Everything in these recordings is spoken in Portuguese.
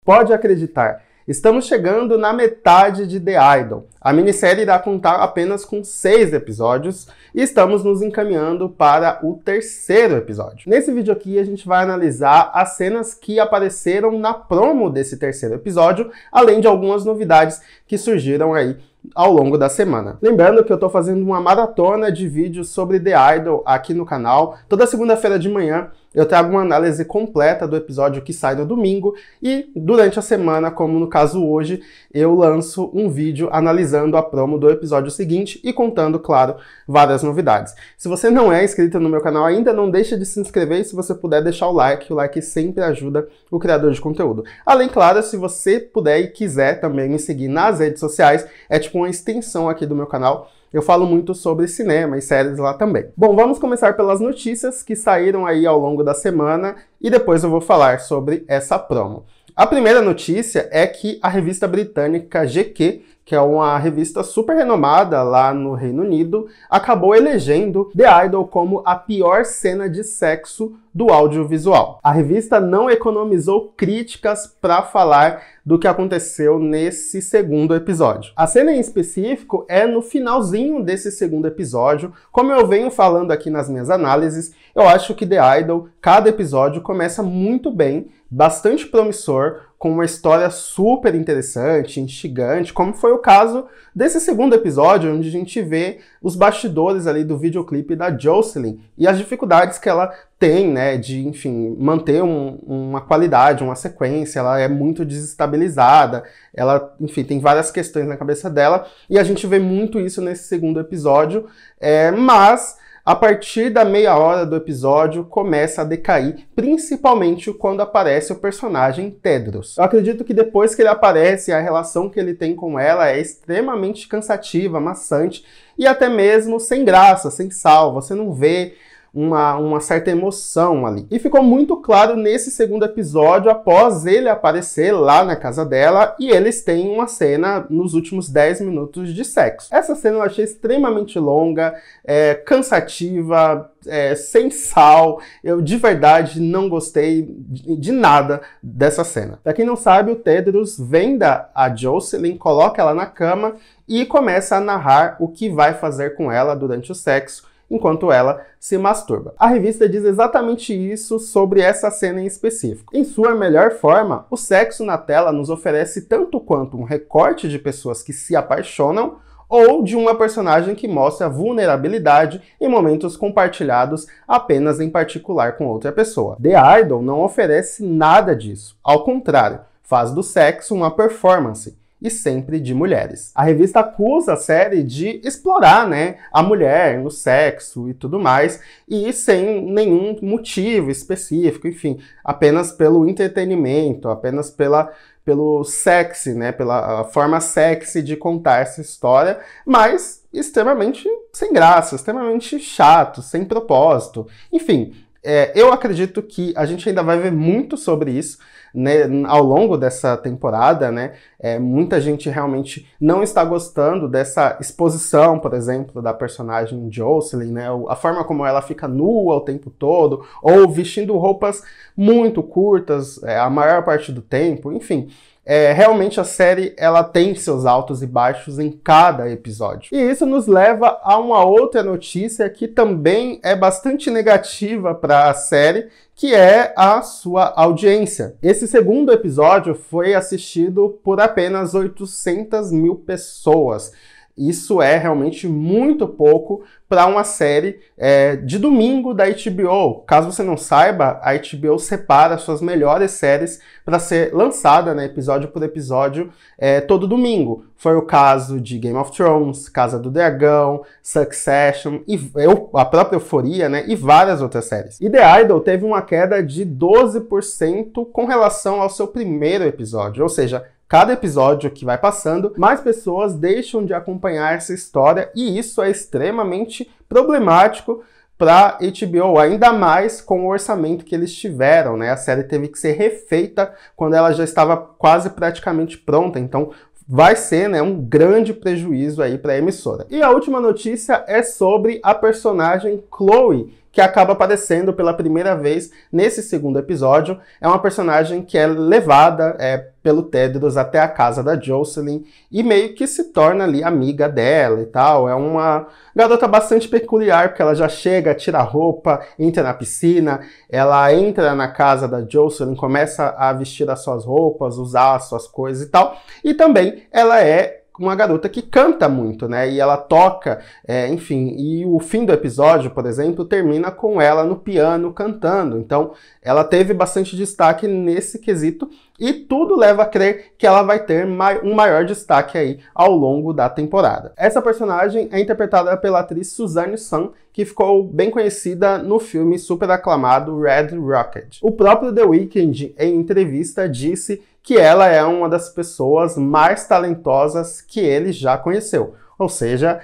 Pode acreditar, estamos chegando na metade de The Idol. A minissérie irá contar apenas com 6 episódios e estamos nos encaminhando para o 3º episódio. Nesse vídeo aqui a gente vai analisar as cenas que apareceram na promo desse 3º episódio, além de algumas novidades que surgiram aí ao longo da semana. Lembrando que eu tô fazendo uma maratona de vídeos sobre The Idol aqui no canal. Toda segunda-feira de manhã eu trago uma análise completa do episódio que sai no domingo e durante a semana, como no caso hoje, eu lanço um vídeo analisando a promo do episódio seguinte e contando, claro, várias novidades. Se você não é inscrito no meu canal ainda, não deixa de se inscrever e se você puder deixar o like sempre ajuda o criador de conteúdo. Além, claro, se você puder e quiser também me seguir nas redes sociais, é tipo uma extensão aqui do meu canal. Eu falo muito sobre cinema e séries lá também. Bom, vamos começar pelas notícias que saíram aí ao longo da semana e depois eu vou falar sobre essa promo. A primeira notícia é que a revista britânica GQ, que é uma revista super renomada lá no Reino Unido, acabou elegendo The Idol como a pior cena de sexo do audiovisual. A revista não economizou críticas para falar do que aconteceu nesse 2º episódio. A cena em específico é no finalzinho desse 2º episódio. Como eu venho falando aqui nas minhas análises, eu acho que The Idol, cada episódio começa muito bem, bastante promissor, com uma história super interessante, instigante, como foi o caso desse 2º episódio, onde a gente vê os bastidores ali do videoclipe da Jocelyn e as dificuldades que ela tem, né, de, enfim, manter uma qualidade, uma sequência. Ela é muito desestabilizada, ela, enfim, tem várias questões na cabeça dela, e a gente vê muito isso nesse 2º episódio, mas a partir da meia hora do episódio começa a decair, principalmente quando aparece o personagem Tedros. Eu acredito que depois que ele aparece, a relação que ele tem com ela é extremamente cansativa, maçante e até mesmo sem graça, sem sal. Você não vê uma certa emoção ali. E ficou muito claro nesse 2º episódio, após ele aparecer lá na casa dela, e eles têm uma cena nos últimos 10 minutos de sexo. Essa cena eu achei extremamente longa, cansativa, sem sal. Eu de verdade não gostei de nada dessa cena. Pra quem não sabe, o Tedros venda a Jocelyn, coloca ela na cama e começa a narrar o que vai fazer com ela durante o sexo, enquanto ela se masturba. A revista diz exatamente isso sobre essa cena em específico. Em sua melhor forma, o sexo na tela nos oferece tanto quanto um recorte de pessoas que se apaixonam ou de uma personagem que mostra vulnerabilidade em momentos compartilhados apenas em particular com outra pessoa. The Idol não oferece nada disso. Ao contrário, faz do sexo uma performance, e sempre de mulheres. A revista acusa a série de explorar, né, a mulher no sexo e tudo mais, e sem nenhum motivo específico, enfim, apenas pelo entretenimento, apenas pelo sexy, né, pela forma sexy de contar essa história, mas extremamente sem graça, extremamente chato, sem propósito. Enfim, eu acredito que a gente ainda vai ver muito sobre isso, né, ao longo dessa temporada, né? Muita gente realmente não está gostando dessa exposição, por exemplo, da personagem Jocelyn, né? A forma como ela fica nua o tempo todo, ou vestindo roupas muito curtas a maior parte do tempo, enfim. Realmente a série ela tem seus altos e baixos em cada episódio. E isso nos leva a uma outra notícia que também é bastante negativa para a série, que é a sua audiência. Esse 2º episódio foi assistido por apenas 800 mil pessoas. Isso é realmente muito pouco para uma série de domingo da HBO. Caso você não saiba, a HBO separa suas melhores séries para ser lançada, né, episódio por episódio, todo domingo. Foi o caso de Game of Thrones, Casa do Dragão, Succession, a própria Euphoria, né, e várias outras séries. E The Idol teve uma queda de 12% com relação ao seu primeiro episódio, ou seja, cada episódio que vai passando, mais pessoas deixam de acompanhar essa história e isso é extremamente problemático para HBO, ainda mais com o orçamento que eles tiveram, né? A série teve que ser refeita quando ela já estava quase praticamente pronta, então vai ser, né, um grande prejuízo aí para a emissora. E a última notícia é sobre a personagem Chloe, que acaba aparecendo pela primeira vez nesse segundo episódio. É uma personagem que é levada pelo Tedros até a casa da Jocelyn e meio que se torna ali amiga dela e tal. É uma garota bastante peculiar, porque ela já chega, tira a roupa, entra na piscina, ela entra na casa da Jocelyn, começa a vestir as suas roupas, usar as suas coisas e tal. E também ela é uma garota que canta muito, né? E ela toca, enfim, e o fim do episódio, por exemplo, termina com ela no piano cantando. Então, ela teve bastante destaque nesse quesito e tudo leva a crer que ela vai ter um maior destaque aí ao longo da temporada. Essa personagem é interpretada pela atriz Suzanne Sun, que ficou bem conhecida no filme super aclamado Red Rocket. O próprio The Weeknd, em entrevista, disse que ela é uma das pessoas mais talentosas que ele já conheceu. Ou seja,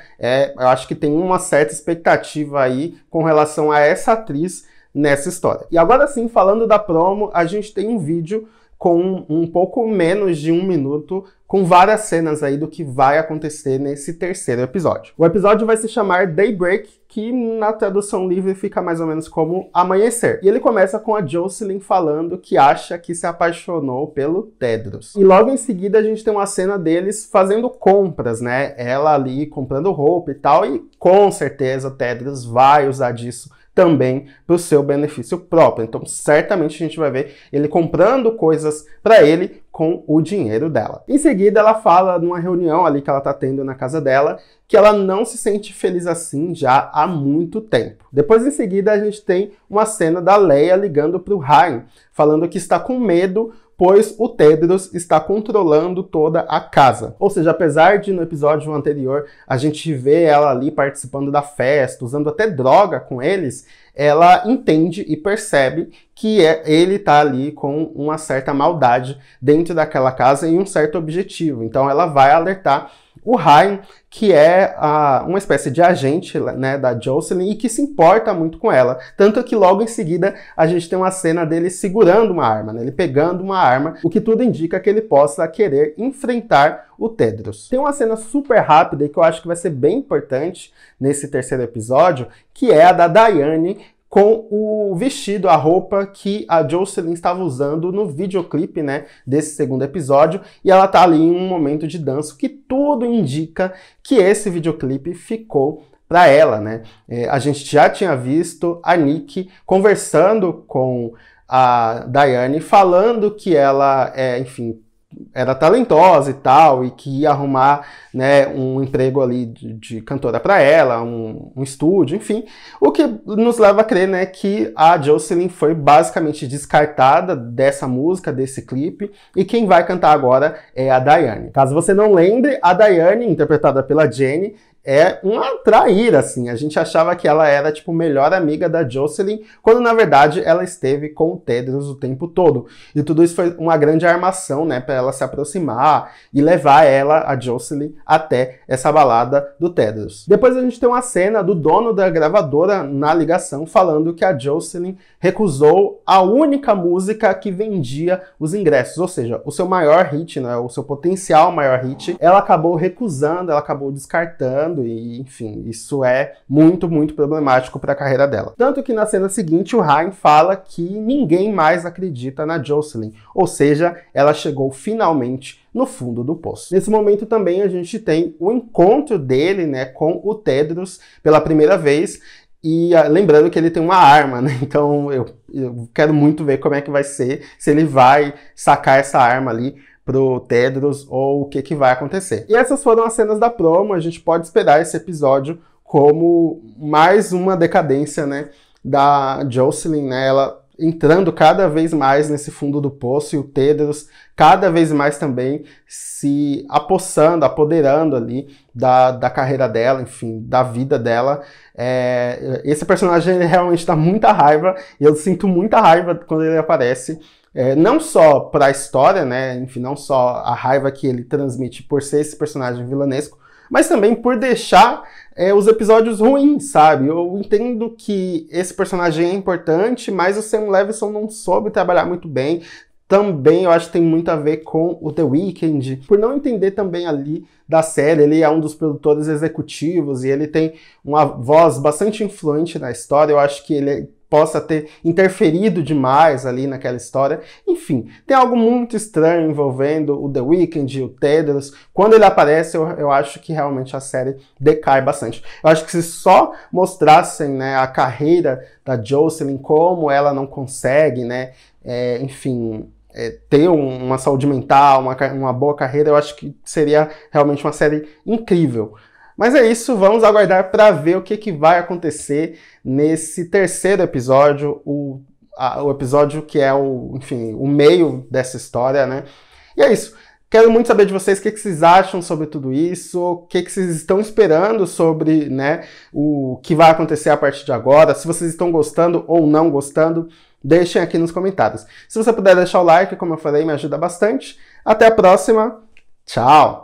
eu acho que tem uma certa expectativa aí com relação a essa atriz nessa história. E agora sim, falando da promo, a gente tem um vídeo com um pouco menos de 1 minuto, com várias cenas aí do que vai acontecer nesse terceiro episódio. O episódio vai se chamar Daybreak, que na tradução livre fica mais ou menos como amanhecer. E ele começa com a Jocelyn falando que acha que se apaixonou pelo Tedros. E logo em seguida a gente tem uma cena deles fazendo compras, né? Ela ali comprando roupa e tal, e com certeza o Tedros vai usar disso também para o seu benefício próprio. Então, certamente a gente vai ver ele comprando coisas para ele com o dinheiro dela. Em seguida, ela fala numa reunião ali que ela tá tendo na casa dela, que ela não se sente feliz assim já há muito tempo. Depois, em seguida, a gente tem uma cena da Leia ligando para o Ryan, falando que está com medo pois o Tedros está controlando toda a casa. Ou seja, apesar de no episódio anterior a gente ver ela ali participando da festa, usando até droga com eles, ela entende e percebe que ele está ali com uma certa maldade dentro daquela casa e um certo objetivo. Então ela vai alertar o Ryan, que é uma espécie de agente, né, da Jocelyn e que se importa muito com ela. Tanto que logo em seguida a gente tem uma cena dele segurando uma arma, né, ele pegando uma arma, o que tudo indica que ele possa querer enfrentar o Tedros. Tem uma cena super rápida e que eu acho que vai ser bem importante nesse terceiro episódio, que é a da Dayane com o vestido, a roupa que a Jocelyn estava usando no videoclipe, né, desse segundo episódio, e ela tá ali em um momento de dança, que tudo indica que esse videoclipe ficou para ela, né? A gente já tinha visto a Nick conversando com a Dayane, falando que ela enfim, era talentosa e tal, e que ia arrumar, né, um emprego ali de cantora para ela, um estúdio, enfim. O que nos leva a crer, né, que a Jocelyn foi basicamente descartada dessa música, desse clipe, e quem vai cantar agora é a Dayane. Caso você não lembre, a Dayane, interpretada pela Jenny, é uma traíra, assim. A gente achava que ela era, tipo, melhor amiga da Jocelyn, quando, na verdade, ela esteve com o Tedros o tempo todo. E tudo isso foi uma grande armação, né, para ela se aproximar e levar ela, a Jocelyn, até essa balada do Tedros. Depois a gente tem uma cena do dono da gravadora na ligação, falando que a Jocelyn recusou a única música que vendia os ingressos, ou seja, o seu maior hit, né, o seu potencial maior hit, ela acabou recusando, ela acabou descartando, e enfim, isso é muito, muito problemático para a carreira dela. Tanto que na cena seguinte o Ryan fala que ninguém mais acredita na Jocelyn, ou seja, ela chegou finalmente no fundo do poço. Nesse momento também a gente tem o encontro dele, né, com o Tedros pela primeira vez, e lembrando que ele tem uma arma, né? Então eu quero muito ver como é que vai ser, se ele vai sacar essa arma ali pro Tedros ou o que vai acontecer. E essas foram as cenas da promo. A gente pode esperar esse episódio como mais uma decadência, né, da Jocelyn, né, ela entrando cada vez mais nesse fundo do poço e o Tedros cada vez mais também se apoderando ali da carreira dela, enfim, da vida dela. Esse personagem realmente dá muita raiva e eu sinto muita raiva quando ele aparece. Não só para a história, né, enfim, não só a raiva que ele transmite por ser esse personagem vilanesco, mas também por deixar os episódios ruins, sabe? Eu entendo que esse personagem é importante, mas o Sam Levinson não soube trabalhar muito bem, também eu acho que tem muito a ver com o The Weeknd, por não entender também ali da série. Ele é um dos produtores executivos e ele tem uma voz bastante influente na história. Eu acho que ele possa ter interferido demais ali naquela história. Enfim, tem algo muito estranho envolvendo o The Weeknd e o Tedros. Quando ele aparece, eu acho que realmente a série decai bastante. Eu acho que se só mostrassem, né, a carreira da Jocelyn, como ela não consegue, né, ter uma saúde mental, uma boa carreira, eu acho que seria realmente uma série incrível. Mas é isso, vamos aguardar para ver o que vai acontecer nesse terceiro episódio, o episódio que é o meio dessa história, né? E é isso. Quero muito saber de vocês o que vocês acham sobre tudo isso, o que vocês estão esperando sobre, né, o que vai acontecer a partir de agora, se vocês estão gostando ou não gostando, deixem aqui nos comentários. Se você puder deixar o like, como eu falei, me ajuda bastante. Até a próxima. Tchau!